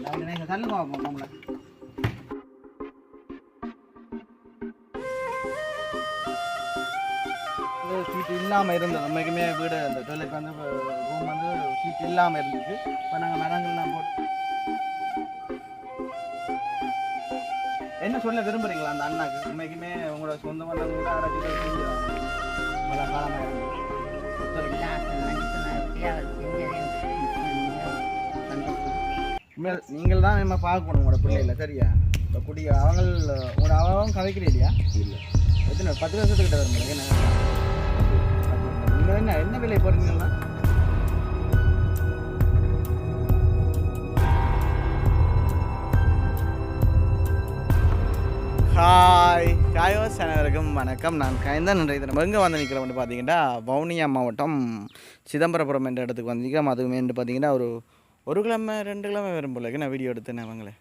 தள்ளுங்க நம்மளை சீட்டு இல்லாமல் இருந்தது உண்மைக்குமே வீடு அந்த டொய்லெட் வந்து ரூம் வந்து சீட்டு இல்லாமல் இருந்துச்சு இப்போ நாங்கள் மரங்கள்லாம் போட்டு என்ன சொல்ல விரும்புகிறீங்களா அந்த அண்ணாக்கு உண்மைக்குமே உங்களோட சொந்த பந்தம் கூட அடைச்சி இவ்வளோ காலமாக இருந்தது நீங்கள் தான் நம்ம பார்க்கணும் உங்களோட பிள்ளைல சரியா இப்போ குடி உங்களோட அவங்க கதைக்கிறீ இல்லையா இல்லை எத்தனை 10 வருஷத்துக்கிட்ட வரும் என்ன நீங்கள் என்ன விலை போடுறீங்கன்னா காயோஸ் அனைவருக்கும் வணக்கம். நான் கைந்தான் இன்றைய தினம் எங்கே வந்து நிற்கிறோம்னு பார்த்தீங்கன்னா வவுனியா மாவட்டம் சிதம்பரபுரம் என்ற இடத்துக்கு வந்து நிற்கிறோம். அதுவுமே பார்த்தீங்கன்னா ஒரு கிழமை 2 கிழமை வரும் போல நான் வீடியோ எடுத்தேன். அவங்களே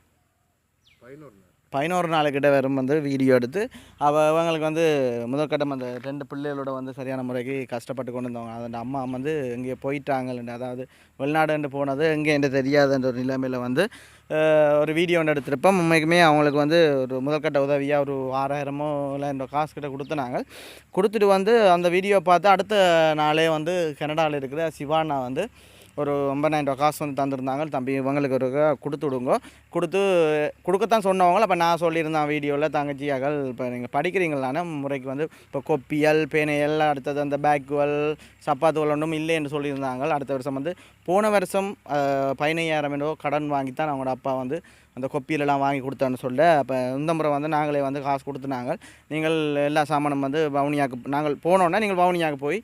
11 நாளுக்கிட்ட வரும் வந்து வீடியோ எடுத்து அவங்களுக்கு வந்து முதற்கட்டம் அந்த 2 பிள்ளைகளோட வந்து சரியான முறைக்கு கஷ்டப்பட்டு கொண்டு வந்தவங்க. அந்த அம்மா வந்து எங்கேயோ போயிட்டாங்கன்னு, அதாவது வெளிநாடுன்னு போனது எங்கே என்று தெரியாதுன்ற ஒரு நிலைமையில் வந்து ஒரு வீடியோ ஒன்று எடுத்திருப்போம். உண்மைக்குமே அவங்களுக்கு வந்து ஒரு முதற்கட்ட உதவியாக ஒரு 6000 இல்லை காசு கிட்ட கொடுத்துட்டு வந்து அந்த வீடியோ பார்த்து அடுத்த நாளே வந்து கனடாவில் இருக்கிற சிவானா வந்து ஒரு 50,000 காசு வந்து தந்துருந்தாங்க. தம்பி இவங்களுக்கு ஒரு கொடுத்து விடுங்க, கொடுக்கத்தான் சொன்னவங்க. அப்போ நான் சொல்லியிருந்தேன் வீடியோவில், தங்கச்சியாக்கள் இப்போ நீங்கள் படிக்கிறீங்களான முறைக்கு வந்து இப்போ கொப்பியல் பேனையல் அடுத்தது அந்த பேக்குவல் சப்பாத்துவல் ஒன்றும் இல்லை என்று சொல்லியிருந்தாங்க. அடுத்த வருஷம் வந்து போன வருஷம் 15,000 கடன் வாங்கித்தான் அவங்களோட அப்பா வந்து அந்த கொப்பியிலலாம் வாங்கி கொடுத்தான்னு சொல்ல, அப்போ இந்த முறை வந்து நாங்களே வந்து காசு கொடுத்துனாங்க. நீங்கள் எல்லா சாமானும் வந்து வவுனியாவுக்கு நாங்கள் போனோன்னா நீங்கள் வவுனியாவுக்கு போய்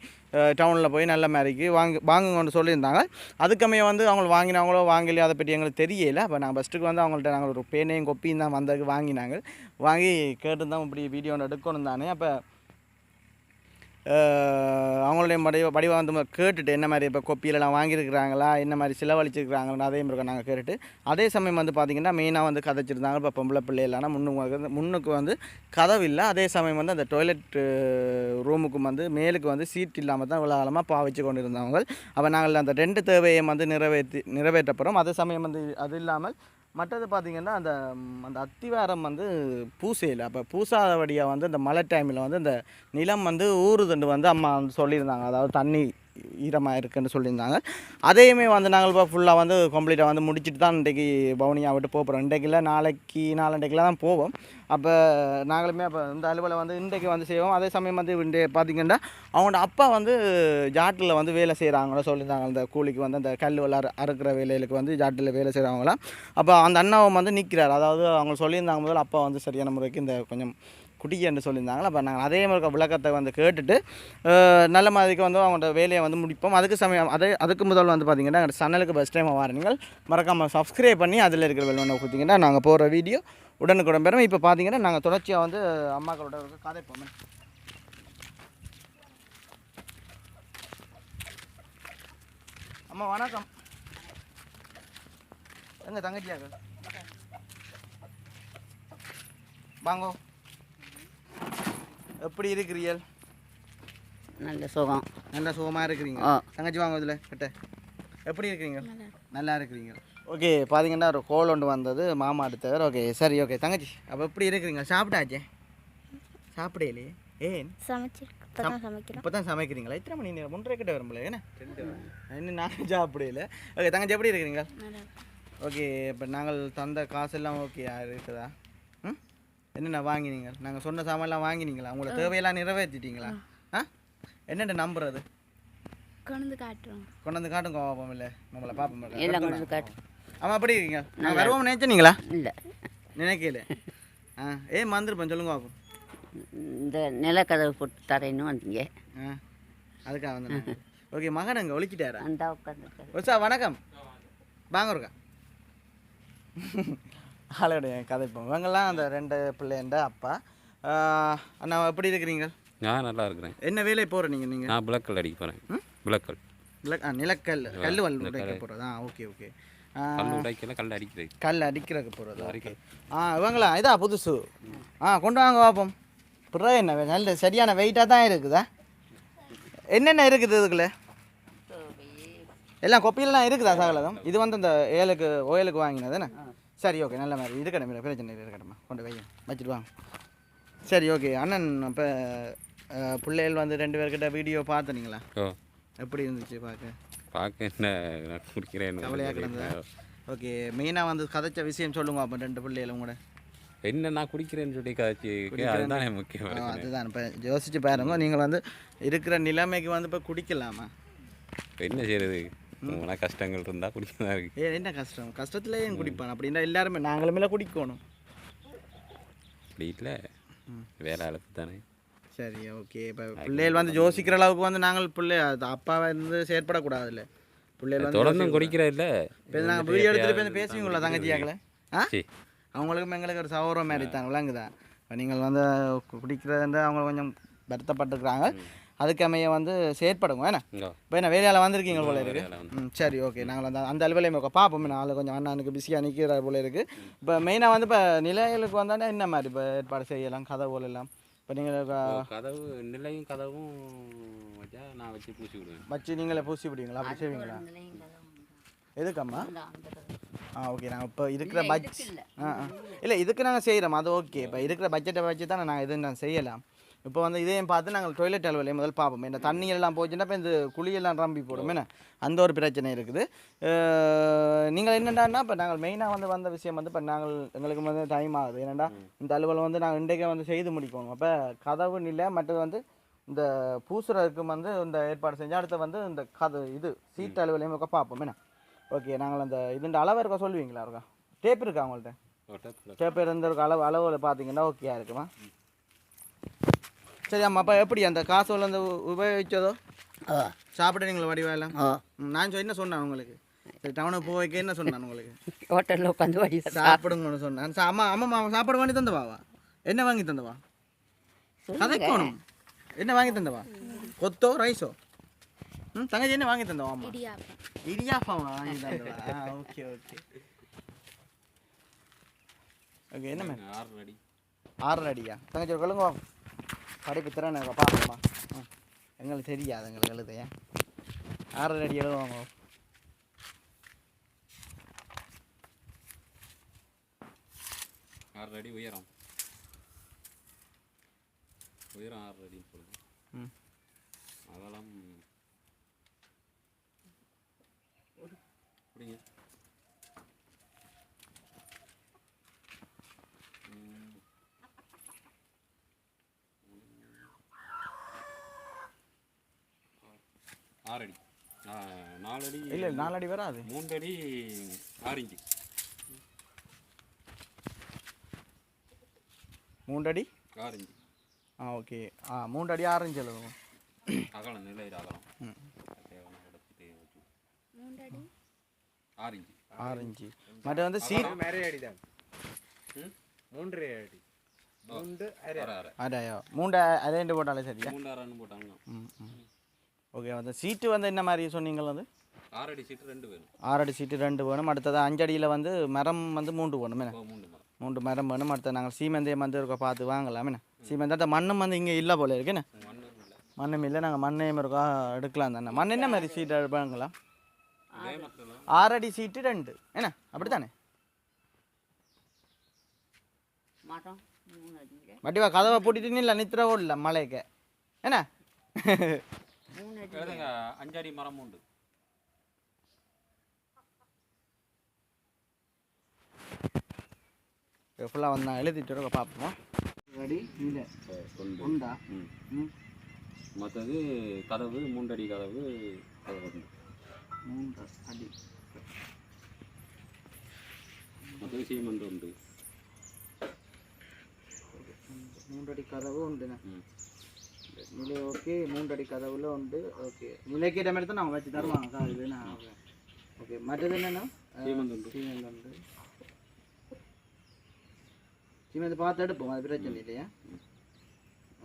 டவுனில் போய் நல்ல மாதிரிக்கு வாங்குங்கன்னு சொல்லியிருந்தாங்க. அதுக்கமே வந்து அவங்க வாங்கினாங்களோ வாங்கலையோ அதை பற்றி எங்களுக்கு தெரியலை. அப்போ நாங்கள் ஃபஸ்ட்டுக்கு வந்து அவங்கள்ட்ட நாங்கள் ஒரு பேனையும் கொப்பியும் தான் வந்ததுக்கு வாங்கி கேட்டுருந்தோம் இப்படி வீடியோ ஒன்று எடுக்கணும் தானே. அப்போ அவங்களுடைய வடிவம் வந்து கேட்டுட்டு என்ன மாதிரி இப்போ கொப்பியிலலாம் வாங்கியிருக்கிறாங்களா, என்ன மாதிரி செலவழிச்சிருக்கிறாங்களா அதே மாதிரி நாங்கள் கேட்டுட்டு அதே சமயம் வந்து பார்த்திங்கன்னா மெயினாக வந்து கதைச்சிருந்தாங்க. இப்போ பொம்பளை பிள்ளைகளான முன்னுக்கு வந்து கதவு இல்லை. அதே சமயம் வந்து அந்த டாய்லெட் ரூமுக்கும் வந்து மேலுக்கு வந்து சீட் இல்லாமல் தான் இவ்வளோ காலமாக பாவிச்சு கொண்டு இருந்தவங்க. அப்போ நாங்கள் அந்த 2 தேவையை வந்து நிறைவேற்றப்போகிறோம். அதே சமயம் வந்து அது இல்லாமல் மற்றது பார்த்திங்கன்னா அந்த அத்திவாரம் வந்து பூசையில் அப்போ பூசாதபடியாக வந்து அந்த மழை டைமில் வந்து அந்த நிலம் வந்து ஊறுதுண்டு வந்து அம்மா வந்து சொல்லியிருந்தாங்க. அதாவது தண்ணி ஈரமாக இருக்குன்னு சொல்லியிருந்தாங்க. அதையுமே வந்து நாங்கள் இப்போ ஃபுல்லாக வந்து கம்ப்ளீட்டாக வந்து முடிச்சுட்டு தான் இன்றைக்கி வவுனியா விட்டு போகிறோம். இன்றைக்கில் நாளைக்கில் தான் போவோம். அப்போ நாங்களுமே அப்போ இந்த அலுவலை வந்து இன்றைக்கு வந்து செய்வோம். அதே சமயம் வந்து இன்றைய பார்த்திங்கன்னா அவங்களோட அப்பா வந்து ஜாட்டில் வந்து வேலை செய்கிறாங்களோ சொல்லியிருந்தாங்க. அந்த கூலிக்கு வந்து அந்த கல் அறுக்கிற வேலைகளுக்கு வந்து ஜாட்டில் வேலை செய்கிறவங்களாம். அப்போ அந்த அண்ணாவும் வந்து நிற்கிறார். அதாவது அவங்க சொல்லியிருந்தாங்க முதல்ல அப்பா வந்து சரியான முறைக்கு இந்த கொஞ்சம் குட்டின்னு சொல்லியிருந்தாங்களா. அப்போ நாங்கள் அதே மாதிரி விளக்கத்தை வந்து கேட்டுட்டு நல்ல மாதிரிக்கு வந்து அவங்களோட வேலையை வந்து முடிப்போம். அதுக்கு முதல் வந்து பார்த்திங்கன்னா எங்கள் சேனலுக்கு ஃபஸ்ட் டைம் வர நீங்கள் மறக்காமல் சப்ஸ்கிரைப் பண்ணி அதில் இருக்கிற வெள்ளை கொடுத்திங்கன்னா நாங்கள் போகிற வீடியோ உடனுக்குடன் பெறும். இப்போ பார்த்திங்கன்னா நாங்கள் தொடர்ச்சியாக வந்து அம்மாக்களோட கதைப்போம். அம்மா வணக்கம். எங்கள் தங்கச்சியாக வாங்கோ. எப்படி இருக்கிறீர்கள்? நல்ல சுகமாக இருக்கிறீங்க. தங்கச்சி வாங்க இதில் கிட்ட எப்படி இருக்கிறீங்க? நல்லா இருக்கிறீங்க. ஓகே பார்த்தீங்கன்னா ஒரு கோல் ஒன்று வந்தது மாமா எடுத்தவர். ஓகே சரி ஓகே தங்கச்சி அப்போ எப்படி இருக்கிறீங்க? சாப்பிட்டாச்சே? சாப்பிடலையே ஏன்? இப்போ தான் சமைக்கிறீங்களா? இத்தனை மணி நேரம் 3:30 கிட்ட வரும்போல ஏன்னா இன்னும் நான் சாப்பிடல. ஓகே தங்கச்சி எப்படி இருக்கிறீங்க? ஓகே இப்போ நாங்கள் தந்த காசெல்லாம் ஓகே இருக்குதா? என்னென்ன வாங்கினீங்க? நாங்கள் சொன்ன சாமான்லாம் வாங்கினீங்களா? உங்களை தேவையெல்லாம் நிறைவேற்றிட்டீங்களா? என்னென்ன நம்புறது? கொண்டு வந்து காட்டுங்க பார்ப்போம். இல்லை நம்மளை பார்ப்போம். ஆமாம் அப்படி இருக்கீங்க? நான் வருவோம் நினைச்சீங்களா? இல்லை நினைக்கல. ஏன் வந்துருப்பேன் சொல்லுங்க பார்ப்போம். இந்த நிலக்கதவு போட்டு தரேன்னு வந்தீங்க. அதுக்காக வந்து ஓகே மகன் அங்கே ஒழிச்சிட்டாரா? அந்த உட்காந்து சார் வணக்கம் வாங்க இருக்கா ஆளுடைய கதைப்போம். இவங்கெல்லாம் அந்த 2 பிள்ளைண்ட அப்பா. அண்ணா எப்படி இருக்கிறீங்க? நான் நல்லா இருக்கிறேன். என்ன வேலை போகிற நீங்கள்? நான் விளக்கல் அடிக்க போகிறேன். விளக்கல் நிலக்கல் கல் உடைக்க போகிறதா? Okay okay. கல் அடிக்கிறதுக்கு போகிறதா? இவங்களா இதா புதுசு? கொண்டு வாங்க பார்ப்போம். அப்புறம் என்ன நல்ல சரியான வெயிட்டாக தான் இருக்குதா? என்னென்ன இருக்குது இதுக்குள்ள? எல்லாம் கொப்பியெல்லாம் இருக்குதா சகலதும் இது வந்து இந்த ஓயலுக்கு வாங்கினது என்ன சரி ஓகே நல்ல மாதிரி இருக்கட்டும் இல்லை பிரச்சனை இல்லை இருக்கட்டும்மா கொண்டு வைங்க வச்சுட்டு வாங்க சரி ஓகே அண்ணன் இப்போ பிள்ளைகள் வந்து 2 பேர்கிட்ட வீடியோ பார்த்துனீங்களா ஓ எப்படி இருந்துச்சு பார்க்க என்ன நான் குடிக்கிறேன் கவலையாக கிடந்ததா ஓகே மெயினாக வந்து கதைச்ச விஷயம் சொல்லுங்க அப்போ 2 பிள்ளைகளும் கூட என்ன நான் குடிக்கிறேன்னு சொல்லி காய்ச்சி அதுதான் முக்கியம் அதுதான் இப்போ யோசிச்சு பாருங்க நீங்கள் வந்து இருக்கிற நிலைமைக்கு வந்து இப்போ குடிக்கலாமா என்ன செய்யறது உனக்கு கஷ்டங்கள் இருந்தால் குடிக்க தான் இருக்கு என்ன கஷ்டம் கஷ்டத்துல ஏன் குடிப்பான் அப்படின்னா எல்லாருமே நாங்களுமே குடிக்கணும் அப்படி இல்லை வேற அளவுக்கு தானே சரி ஓகே இப்போ பிள்ளைகள் வந்து யோசிக்கிற அளவுக்கு வந்து நாங்கள் அப்பா வந்து செயற்படக்கூடாது இல்லை பிள்ளைகள் வந்து தொடர்ந்தும் குடிக்கிற இல்லை இப்போ நாங்கள் வீடியோ எடுத்துகிட்டு போய் பேசுவீங்களா தங்கச்சியாக்களை அவங்களுக்கும் எங்களுக்கு ஒரு சௌரம் மாதிரி தான் விளங்குதா இப்போ நீங்கள் வந்து குடிக்கிறதுன்ற அவங்க கொஞ்சம் வருத்தப்பட்டுருக்குறாங்க அதுக்கு அமைய வந்து செயற்படுங்க ஏன்னா இப்போ என்ன வேலையால் வந்திருக்கீங்க போல இருக்குது சரி ஓகே நாங்கள் அந்த அலுவலையும் பார்ப்போம் நாள் கொஞ்சம் அண்ணனுக்கு பிஸியாக நிற்கிற போல இருக்குது இப்போ மெயினாக வந்து இப்போ நிலைகளுக்கு வந்தானே என்ன மாதிரி இப்போ ஏற்பாடு செய்யலாம் கதை போல எல்லாம் இப்போ நீங்கள் கதவு நிலையும் கதவும் வச்சா நான் வச்சு பூசி விடுவேன் வச்சு நீங்களே பூசி விடுவீங்களா அப்படி செய்வீங்களா எதுக்கம்மா ஓகே நாங்கள் இப்போ இருக்கிற இல்லை இதுக்கு நாங்கள் செய்கிறோம் அது ஓகே இப்போ இருக்கிற பட்ஜெட்டை வச்சு தான் நாங்கள் இது நான் செய்யலாம் இப்போ வந்து இதையும் பார்த்து நாங்கள் டொய்லெட் அலுவலையை முதல் பார்ப்போம் என்ன தண்ணியெல்லாம் போச்சுன்னா இப்போ இந்த குழியெல்லாம் ரம்பி போடும் என்ன அந்த ஒரு பிரச்சனை இருக்குது நீங்கள் என்னென்னா இப்போ நாங்கள் மெயினாக வந்த விஷயம் வந்து இப்போ நாங்கள் எங்களுக்கு வந்து டைம் ஆகுது ஏன்னாண்டா இந்த அலுவலை வந்து நாங்கள் இன்றைக்கே வந்து செய்து முடிக்கணும் அப்போ கதவு நிலை மற்றது வந்து இந்த பூசுறதுக்கு வந்து இந்த ஏற்பாடு செஞ்சு அடுத்து வந்து இந்த இது சீட்டு அலுவலையும் பார்ப்போம் என்ன ஓகே நாங்கள் அந்த இதுன்ற அளவு இருக்க சொல்லுவீங்களா இருக்கா டேப் இருக்கா அவங்கள்ட்ட டேப் இருந்த ஒரு அளவில் பார்த்தீங்கன்னா ஓகேயா இருக்குமா சரி ஆமாம் அப்போ எப்படி அந்த காசோல் அந்த உபயோகிச்சதோ சாப்பிட நீங்கள் வடிவாலாம் நான் என்ன சொன்னேன் உங்களுக்கு சரி டவுனுக்கு போய்க்க என்ன சொன்னான் உங்களுக்கு ஹோட்டலில் உட்காந்து வடி சாப்பிடுங்கன்னு சொன்னேன் அம்மா சாப்பாடு வாங்கி தந்தவாவா என்ன வாங்கி தந்தவா கதைக்கணும் என்ன வாங்கி தந்தவா கொத்தோ ரைஸோ தங்கச்சி என்ன வாங்கி தந்தவா அம்மா இடியாப்பம் வாங்கி தந்தவா ஓகே ஓகே ஓகே என்ன மேம் 6 அடியா தங்கச்சி சொல்லுங்க படிப்பு திறனை பார்ப்போம்மா எங்களுக்கு தெரியாது எங்களுக்கு எழுதையா 6 அடி எழுதுவாங்க 6 அடி உயரம் 6 அடின்னு சொல்லுங்கள் அகலம் அப்படிங்க 6 அடி 4 அடி இல்லை 4 அடி வராது 3 அடி 6 இன்ச்சு 3 அடி 6 இன்ச்சு ஓகே 3 அடி 6 இன்ச்சு எழுதுவோம் அகலம் நிலை அகலம் 3 அடி 6 இன்ச்சு மற்ற வந்து சீட் மேரே அடி தான் 3 அடி 3 அரையோ 3 அரைண்டு போட்டாலே சரியா 3 அரைன்னு போட்டாங்க ஓகே அந்த சீட்டு வந்து என்ன மாதிரி சொன்னீங்களா வந்து 6 அடி சீட்டு 2 வேணும் 6 அடி சீட்டு 2 வேணும் அடுத்தது 5 அடியில் வந்து மரம் வந்து 3 வேணும் என்ன 3 மரம் வேணும் அடுத்தது நாங்கள் சீமெந்தையம் வந்து இருக்க பார்த்து வாங்கலாம் என்ன சீமெந்தை மண்ணும் வந்து இங்கே இல்லை போல இருக்கு என்ன மண்ணும் இல்லை நாங்கள் மண்ணையும் இருக்கா எடுக்கலாம் தானே மண் என்ன மாதிரி சீட்டு எடுப்பாங்களா 6 அடி சீட்டு 2 என்ன அப்படி தானே வட்டிவா கதவை பூட்டிட்டு இல்லை நித்திர ஓடல மலைக்கு என்ன 5 அடி மரம் உண்டு ஃபுல்லாக வந்து நான் எழுதிட்டு இருக்க பார்ப்போம் அடி இல்லை உண்டா மற்றது கதவு 3 அடி கதவு உண்டு 3 அடி மற்றது சீமெண்ட் உண்டு 3 அடி கதவு உண்டுண்ணே நிலை ஓகே 3 அடி கதவுல உண்டு ஓகே நிலைக்கு இடம் எடுத்து நாங்கள் வச்சு தருவாங்க இதுனா ஓகே மற்றது என்னென்னா சீமெண்ட் உண்டு சீமெண்ட் பார்த்து எடுப்போம் அது பிரச்சனை இல்லையா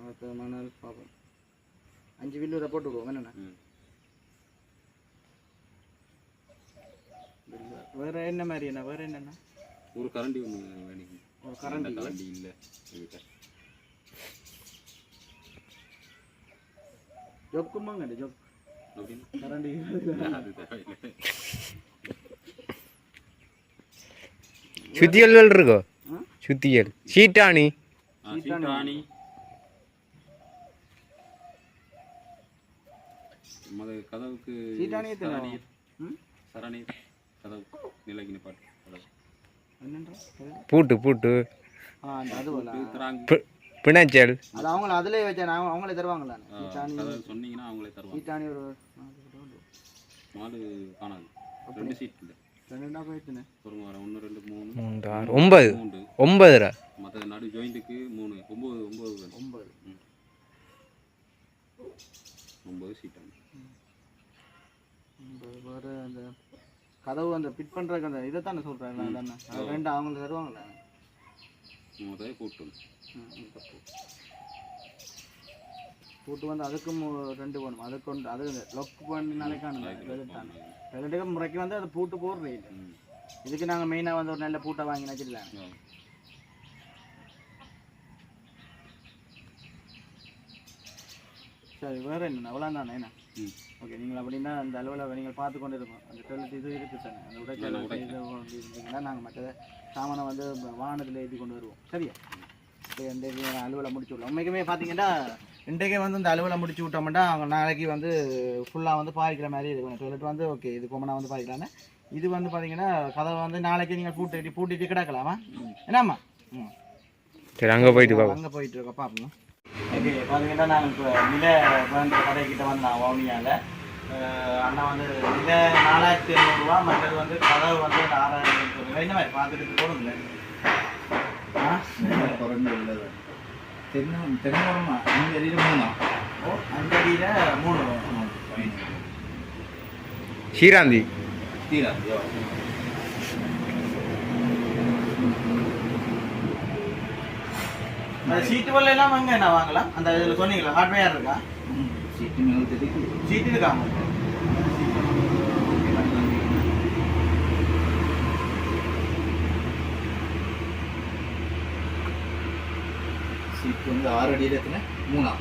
அடுத்த மணல் பார்ப்போம் 5 வில்லூரை போட்டுக்குவோம் என்னென்ன வேறு என்ன மாதிரி என்ன வேறு என்னென்னா ஒரு கரண்டி ஒன்று வேணும் ஒரு கரண்டி இல்லை ஜொக்குமாங்க ஜொக் அப்படின்னு அது தேவையில்லை. சுத்தியல்கள் இருக்கோ சுத்தியல் சீட்டாணி சீட்டாணி நமது கதவுக்கு சீட்டாணி எத்தனை? சரநீர் சரநீர் கதவு நிலைக்கு நிப்பாட்டு கதவு பூட்டு பூட்டு அதுவா திராங்கு பிணைச்சல் அது அவங்கள அதிலே வச்சா அவங்களே தருவாங்களா சீட்டாணி கதவு சொன்னீங்கன்னா அவங்களே தருவாங்க. சீட்டாணி ஒரு 4 காணாது 2 சீட் இல்லை ரெண்டுனா போயிட்டுனே ஒரு 1 2 3 3 6 9 9 மற்ற நடு ஜாயிண்ட்டுக்கு 3 9 9 சீட்டாங்க. வேறு அந்த கதவு அந்த ஃபிட் பண்ணுறதுக்கு அந்த இதை தானே சொல்கிறாங்க தானே அது ரெண்டு அவங்களுக்கு தருவாங்களே முதல்ல கூட்டு கூட்டு வந்து அதுக்கும் 2 வேணும் அதுக்கு ஒன்று அது லொக் பண்ணினாலே காணுங்க வெளுத்தானே வெளுட்டுக்கு முறைக்கு வந்து அது பூட்டு போடுறே இல்லை இதுக்கு நாங்கள் மெயினாக வந்து ஒரு நல்ல பூட்டை வாங்கி வச்சிடலாம். சரி வேறு என்ன அவ்வளோ தானே என்ன ஓகே நீங்கள் அப்படின்னா அந்த அளவில் நீங்கள் பார்த்து கொண்டு இருக்கோம் அந்த டொய்லெட் இது இருக்குது தானே அந்த உடைக்கல் இது இருந்தீங்கன்னா நாங்கள் மற்ற சாமானை வந்து வாகனத்தில் ஏற்றி கொண்டு வருவோம் சரியா. இப்போ இன்றைக்கு அலுவலை முடிச்சு விடலாம். உண்மைக்குமே பார்த்தீங்கன்னா இன்றைக்கே வந்து இந்த அலுவலை முடிச்சு விட்டோம்னா அவங்க நாளைக்கு வந்து ஃபுல்லாக வந்து பாய்க்கிற மாதிரி இருக்கும். டொய்லெட் வந்து ஓகே இது கொமனா வந்து பாய்க்கலான்னு இது வந்து பார்த்தீங்கன்னா கதவை வந்து நாளைக்கு நீங்கள் பூட்டிட்டு கிடக்கலாமா என்னம்மா? சரி அங்கே போயிட்டு பார்ப்போம். அங்கே போயிட்டு இருக்கோம் பார்ப்போம். ஓகே பார்த்தீங்கன்னா நாங்கள் இப்போ நில வேண்ட கடைக்கிட்ட வந்தோம் வவுனியாவில். அண்ணா வந்து நில 4500 ரூபா மற்றது வந்து கதவு வந்து 6000 ரூபா இந்த மாதிரி பார்த்துட்டு போடுங்களேன். தென்னமரமா 5 அடியில் 3 ஓ 5 அடியில் 3 சீராந்தி அந்த சீட்டு வல்ல எல்லாம் அங்கே என்ன வாங்கலாம் அந்த இதில் சொன்னீங்களா ஹார்ட்வேர் இருக்கா? சீட்டு இருக்கா? சீட் வந்து 6 அடியில் எத்தனை 3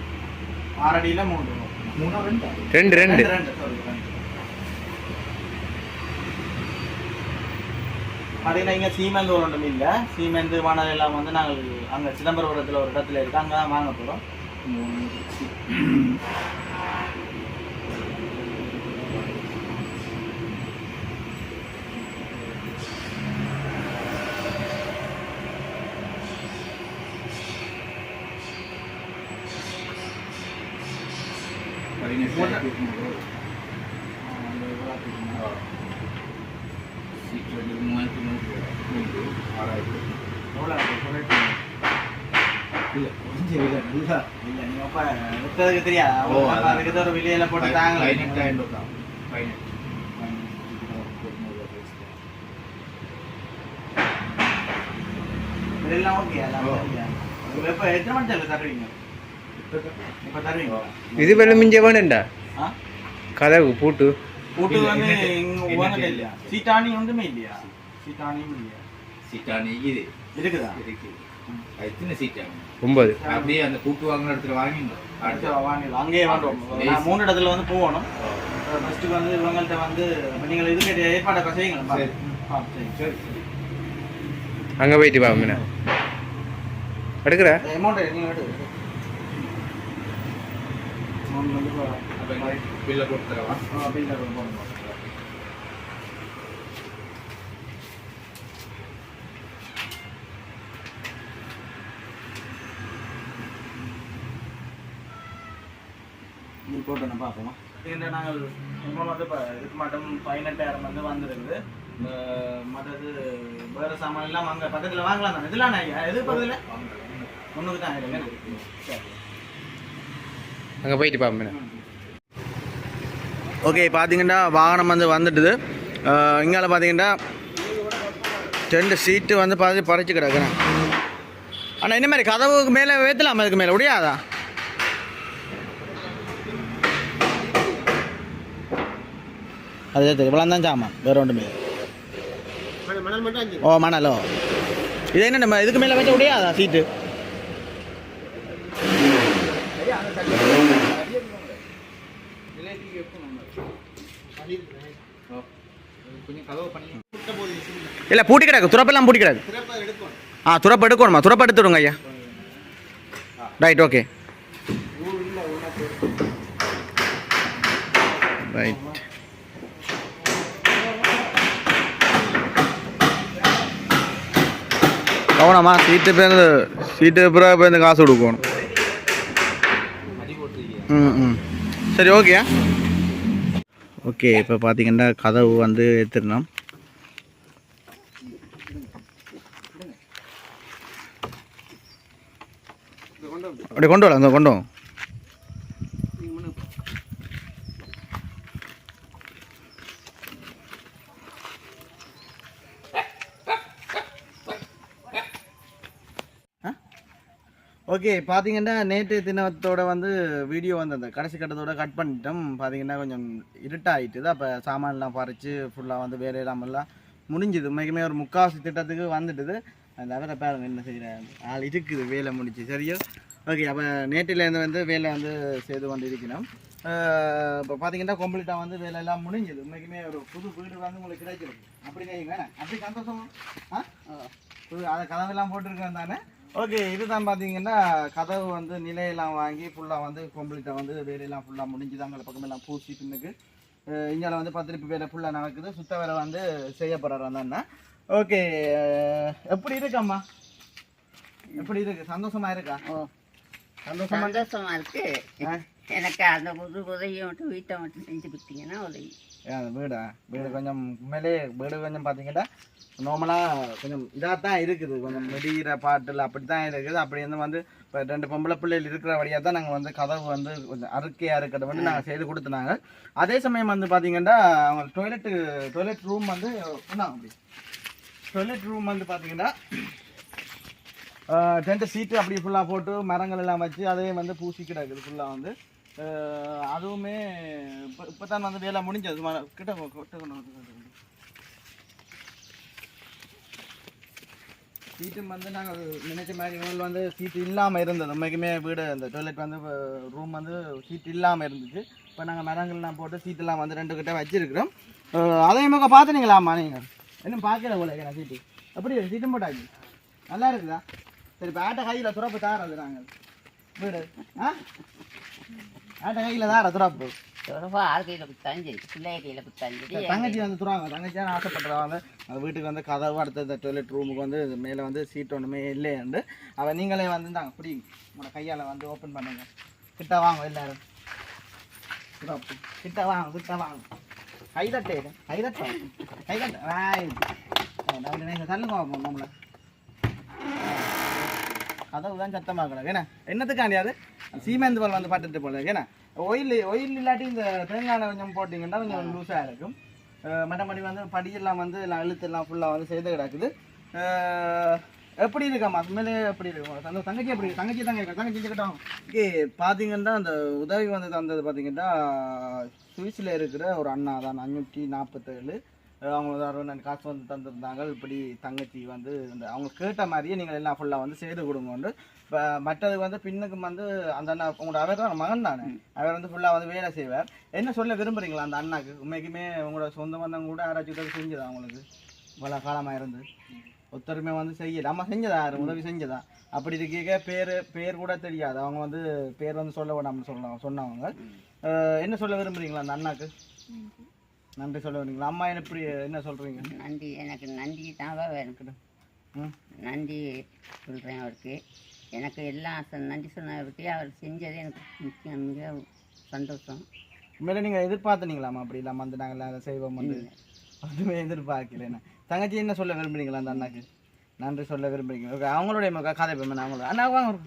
6 அடியில் 3 2 பார்த்தீங்கன்னா இங்கே சீமெந்து ஒன்றும் இல்லை. சீமெந்து வானல் எல்லாம் வந்து நாங்கள் அங்கே சிதம்பரபுரத்தில் ஒரு இடத்துல இருக்குது அங்கே தான் வாங்க போகிறோம். சீட் வந்து 3300 எவ்வளோ இல்லை கொஞ்சம் இல்லை நல்லா இல்லை நீங்கள் அப்போ விற்றதுக்கு தெரியாது அதுக்கு ஒரு விலையில போட்டு தாங்க 18,000 தான் 18 இதெல்லாம் ஓகே எப்போ எத்தனை மணி தேவை தருவீங்க? இப்போ தருவீங்க இது வெள்ள மிஞ்ச வேணுண்டா ஆ கதவு பூட்டு கூட்டு வந்து இங்கே உங்கள்கிட்ட இல்லையா? சீட்டாணி ஒன்றுமே இல்லையா? சீட்டாணியும் இல்லையா? சீட்டானி இது இருக்குதா? இருக்குது எத்தனை சீட்டாங்க 9 அப்படியே அந்த கூட்டு வாங்கின இடத்துல வாங்கிங்க அடுத்து வாங்கிடலாம் அங்கேயே வாங்குவோம். நான் 3 இடத்துல வந்து போகணும். ஃபஸ்ட்டுக்கு வந்து இவங்கள்ட்ட வந்து நீங்கள் இதுக்கு ஏற்பாடு செய்யுங்களா? சரி. சரி சரி சரி அங்கே போயிட்டு வா மீனா எடுக்கிற அமௌண்ட் நீங்கள் எடுத்து அமௌண்ட் வந்து பில்லை போட்டு தரவா பில்ல போகணும். நீ போட்டு நான் பார்ப்போம். இந்த நாங்கள் இப்போ வந்து இப்போ இதுக்கு மட்டும் 18,000 வந்து வந்துருக்குது. மற்றது வேறு சாமான் எல்லாம் அங்கே பக்கத்தில் வாங்கலாம் தானே? இதெல்லாம் நான் எது பக்கத்தில் ஒன்றுக்கு தான் ஆயிடுங்க. சரி அங்கே போயிட்டு பா மீனா. ஓகே பார்த்தீங்கன்னா வாகனம் வந்து வந்துட்டுது. இங்கால பார்த்தீங்கன்னா 2 சீட்டு வந்து பார்த்து பறிச்சு கிடக்குறேன். ஆனால் என்ன மாதிரி கதவுக்கு மேலே ஏற்றலாமா? அதுக்கு மேலே முடியாதா? அது தெரியும் இவ்வளோ தான் சாமான் வேறு ஒன்றுமே. ஓ மணலோ இது என்ன நம்ம இதுக்கு மேலே வைக்க முடியாதா சீட்டு? கொஞ்சம் கதவு பண்ணி இல்லை பூட்டி கிடக்கு, துறப்பெல்லாம் பூட்டி கிடக்கு. துறப்பு எடுக்கணுமா? துறப்பு எடுத்து விடுங்க ஐயா. Right, okay, right. கவனமா சீட்டு பிறகு போய் இந்த காசு கொடுக்கணும். சரி, ஓகே ஓகே. இப்போ பார்த்தீங்கன்னா கதவு வந்து எடுத்துடணும். அப்படி கொண்டு வரலாம், அங்கே கொண்டு வாங்க. ஓகே, பார்த்தீங்கன்னா நேற்று தினத்தோட வந்து வீடியோ வந்து அந்த கடைசி கட்டத்தோட கட் பண்ணிட்டோம். பார்த்தீங்கன்னா கொஞ்சம் இருட்டாகிட்டுது. அப்போ சாமான்லாம் பறித்து ஃபுல்லாக வந்து வேலை இல்லாமல்லாம் முடிஞ்சுது. உண்மைக்குமே ஒரு முக்கால்வாசி திட்டத்துக்கு வந்துட்டுது. அந்த அவரை பாருங்க என்ன செய்கிற ஆள் இருக்குது, வேலை முடிச்சு. சரியோ, ஓகே. அப்போ நேற்றிலேருந்து வந்து வேலை வந்து செய்து கொண்டு இருக்கணும். இப்போ பார்த்தீங்கன்னா கம்ப்ளீட்டாக வந்து வேலையெல்லாம் முடிஞ்சுது. உண்மைக்குமே ஒரு புது வீடு வந்து உங்களுக்கு கிடைச்சிருக்கு. அப்படி கைங்க அப்படி சந்தோஷமா? அதை கதவெல்லாம் போட்டிருக்கேன் தானே. ஓகே, இதுதான் பார்த்தீங்கன்னா கதவு வந்து நிலையெல்லாம் வாங்கி ஃபுல்லாக வந்து கம்ப்ளீட்டாக வந்து வேலையெல்லாம் ஃபுல்லாக முடிஞ்சுதாங்க. அந்த பக்கமெல்லாம் பூசி பின்னுக்கு இங்கே வந்து பத்திரிப்பு வேலை ஃபுல்லாக நடக்குது. சுத்த வேலை வந்து செய்ய போகிறாரு அண்ணா. ஓகே, எப்படி இருக்கும்மா? எப்படி இருக்கு? சந்தோஷமா இருக்கா? சந்தோஷமா இருக்கு. எனக்கு அந்த உதவியை மட்டும் வீட்டை மட்டும் செஞ்சு கொடுத்தீங்கன்னா உதவி. வீடு கொஞ்சம் உண்மையிலே வீடு கொஞ்சம் பார்த்தீங்கன்னா நார்மலாக கொஞ்சம் இதாக தான் இருக்குது. கொஞ்சம் மெடிகிற பாட்டில் அப்படி தான் இருக்குது. அப்படி வந்து இப்போ 2 பொம்பளை பிள்ளைகள் இருக்கிற வழியாக தான் நாங்கள் வந்து கதவு வந்து கொஞ்சம் அறுக்கையாக இருக்கிறத வந்து நாங்கள் செய்து கொடுத்துனாங்க. அதே சமயம் வந்து பார்த்தீங்கன்னா அவங்க டாய்லெட் ரூம் வந்து அப்படி டாய்லெட் ரூம் வந்து பார்த்தீங்கன்னா 2 சீட்டு அப்படி ஃபுல்லாக போட்டு மரங்கள் எல்லாம் வச்சு அதையும் வந்து பூசி கிடக்குது ஃபுல்லாக வந்து. அதுவுமே இப்போ தான் வந்து வேலை முடிஞ்சது. சீட்டும் வந்து நாங்கள் நினைச்ச மாதிரி முதல்ல வந்து சீட்டு இல்லாமல் இருந்தது. உண்மைக்குமே வீடு அந்த டாய்லெட் வந்து ரூம் வந்து சீட் இல்லாமல் இருந்துச்சு. இப்போ நாங்கள் மரங்கள்லாம் போட்டு சீட்டெல்லாம் வந்து 2 கிட்ட வச்சுருக்கிறோம். அதையும் பார்த்துனீங்களாம்மா? நீங்கள் இன்னும் பார்க்கல போல சீட்டு எப்படி சீட்டும் போட்டாச்சு நல்லா இருக்குதா? சரி, இப்போ ஆட்டை கையில் துறப்பு தாரது நாங்கள் வீடு ஆட்டை கையில் தார துறப்பு ஆள் கையில் கொடுத்தாஞ்சு பிள்ளைய கையில் கொடுத்தாஞ்சு தங்கச்சி வந்து துறாங்க. தங்கச்சியான ஆசைப்படுறாங்க அந்த வீட்டுக்கு வந்து கதவு அடுத்த டாய்லெட் ரூமுக்கு வந்து மேலே வந்து சீட் ஒன்றுமே இல்லையாண்டு அவள் நீங்களே வந்து தாங்க பிடி உங்களோட கையால் வந்து ஓப்பன் பண்ணுங்க. கிட்ட வாங்க எல்லாரும், துறப்பு கிட்ட வாங்க கைதட்டே தள்ளுங்க நம்மளை. கதவு தான் சத்தமாக கிடக்கு. ஏன்னா என்னத்துக்காண்டியாது சீமேந்து பால் வந்து பட்டுட்டு போல. ஏன்னா ஒயில் இல்லாட்டி இந்த தேங்காய் கொஞ்சம் போட்டிங்கன்னா கொஞ்சம் லூஸாக இருக்கும். மற்றபடி வந்து படியெல்லாம் வந்து எல்லாம் இழுத்தெல்லாம் ஃபுல்லாக வந்து செய்து கிடக்குது. எப்படி இருக்காம்மா? உண்மையிலே எப்படி இருக்கும்? அந்த தங்கச்சி எப்படி? தங்கச்சி தான் கேட்க தங்கச்சி கேட்டோம். ஓகே, பார்த்தீங்கன்னா அந்த உதவி வந்து தந்தது பார்த்தீங்கன்னா சுவிஸில் இருக்கிற ஒரு அண்ணா தான் 547 அவங்க காசு வந்து தந்துருந்தாங்க. இப்படி தங்கச்சி வந்து இந்த அவங்க கேட்ட மாதிரியே நீங்கள் எல்லாம் ஃபுல்லாக வந்து செய்து கொடுங்கன்னு. இப்போ மற்றது வந்து பின்னுக்கு வந்து அந்த அண்ணா உங்களோட அவர் தான் மகன் தானே, அவர் வந்து ஃபுல்லாக வந்து வேலை செய்வார். என்ன சொல்ல விரும்புகிறீங்களா அந்த அண்ணாக்கு? உண்மைக்குமே உங்களோட சொந்த பந்தம் கூட யாராச்சும் உதவி செஞ்சதா அவங்களுக்கு? இவ்வளோ காலமாக இருந்து ஒருத்தருமே வந்து செய்யல. அம்மா செஞ்சதா? யார் உதவி செஞ்சதா? அப்படி இருக்க பேர் கூட தெரியாது. அவங்க வந்து பேர் வந்து சொல்ல விடாமல் சொன்னவங்க. என்ன சொல்ல விரும்புகிறீங்களா அந்த அண்ணாக்கு? நன்றி சொல்ல வரீங்களா? அம்மா எப்படி என்ன சொல்கிறீங்க? நன்றி, எனக்கு நன்றி தான்வா வேணும். நன்றி சொல்கிறேன் அவருக்கு. எனக்கு எல்லாம் நன்றி சொன்னவருக்கு அவர் செஞ்சது எனக்கு மிக சந்தோஷம். உண்மையிலே நீங்கள் எதிர்பார்த்துனீங்களாம்மா? அப்படி இல்லாமல் வந்து நாங்கள் அதை செய்வோம் வந்து அதுவே எதிர்பார்க்கல. என்ன தங்கச்சி என்ன சொல்ல விரும்புகிறீங்களா அந்த அண்ணாக்கு? நன்றி சொல்ல விரும்புகிறீங்க. ஓகே, அவங்களுடைய கதை பேமெண்ட் அவங்களோட அண்ணா வாங்க.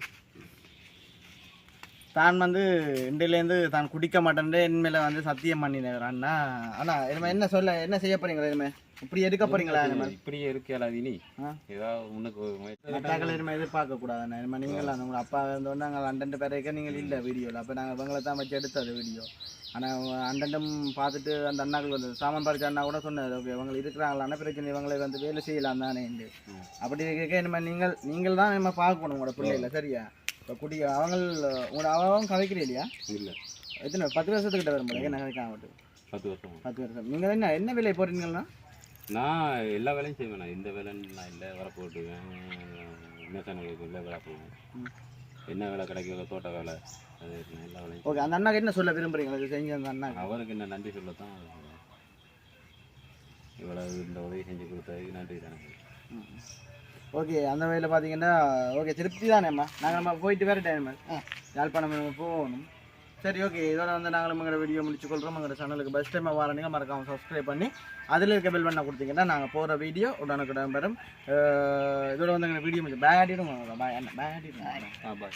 தான் வந்து இன்றையிலேருந்து தான் குடிக்க மாட்டேன்ட்டு இனிமேல் வந்து சத்தியம் பண்ணினார் அண்ணா. ஆனால் என்ன செய்ய போறீங்களா? இனிமேல் இப்படி எடுக்க போறீங்களா? இப்படியே இருக்கல இனி ஏதாவது உனக்கு இனிமேல் எதிர்பார்க்கக்கூடாது. இனிமேல் நீங்கள் உங்கள் அப்பா இருந்தோடனே நாங்கள் 2 பேரைக்க நீங்கள் இல்லை வீடியோவில். அப்போ நாங்கள் இவங்களை தான் வச்சு எடுத்தது வீடியோ. ஆனால் அண்டண்டும் பார்த்துட்டு அந்த அண்ணாக்கள் வந்து சாமான் பறிச்ச அண்ணா கூட சொன்னார், ஓகே இவங்க இருக்கிறாங்களான பிரச்சனை இவங்களை வந்து வேலை செய்யலாம் தானே. அப்படி இருக்க இனிமேல் நீங்கள் தான் நம்ம பார்க்கணும் உங்களோட பிள்ளைகளை. சரியா? இப்போ அவங்க கதைக்கிறே இல்லையா? இல்லை எத்தனை 10 வருஷத்துக்கிட்ட வரும் போல என்ன கிடைக்காம விட்டு 10 வருஷம் 10 வருஷம். நீங்கள் என்ன விலை போடுறீங்கன்னா? நான் எல்லா வேலையும் செய்வேன். இந்த வேலைன்னு நான் இல்லை, வர போட்டுவேன், நேசனுக்கு இல்லை வேலை போடுவேன், என்ன வேலை கிடைக்கும் தோட்ட வேலை அது எல்லா வேலையும். ஓகே, அந்த அண்ணாக்கு என்ன சொல்ல விரும்புறீங்க? அது செஞ்ச அந்த அண்ணா அவருக்கு என்ன நன்றி சொல்லத்தான் இவ்வளவு இந்த உதவி செஞ்சு கொடுத்ததுக்கு நன்றி தானே. ஓகே, அந்த வகையில் பார்த்தீங்கன்னா ஓகே திருப்தி தானேம்மா. நாங்கள் நம்ம போயிட்டு வேறு டைம் யாழ்ப்பாணம் நம்ம போகணும். சரி ஓகே, இதோட வந்து நாங்களும் எங்களோட வீடியோ முடிச்சுக்கொள்கிறோம். எங்களோட சேனலுக்கு ஃபஸ்ட் டைமாக வரணுங்க மறக்காமல் சப்ஸ்கிரைப் பண்ணி அதில் இருக்க பெல் பண்ண கொடுத்தீங்கன்னா நாங்கள் போகிற வீடியோ உடனுக்குடன் வரும். இதோட வந்து எங்கள் வீடியோ முடிச்சு பேக் ஆடிடும். பாய்.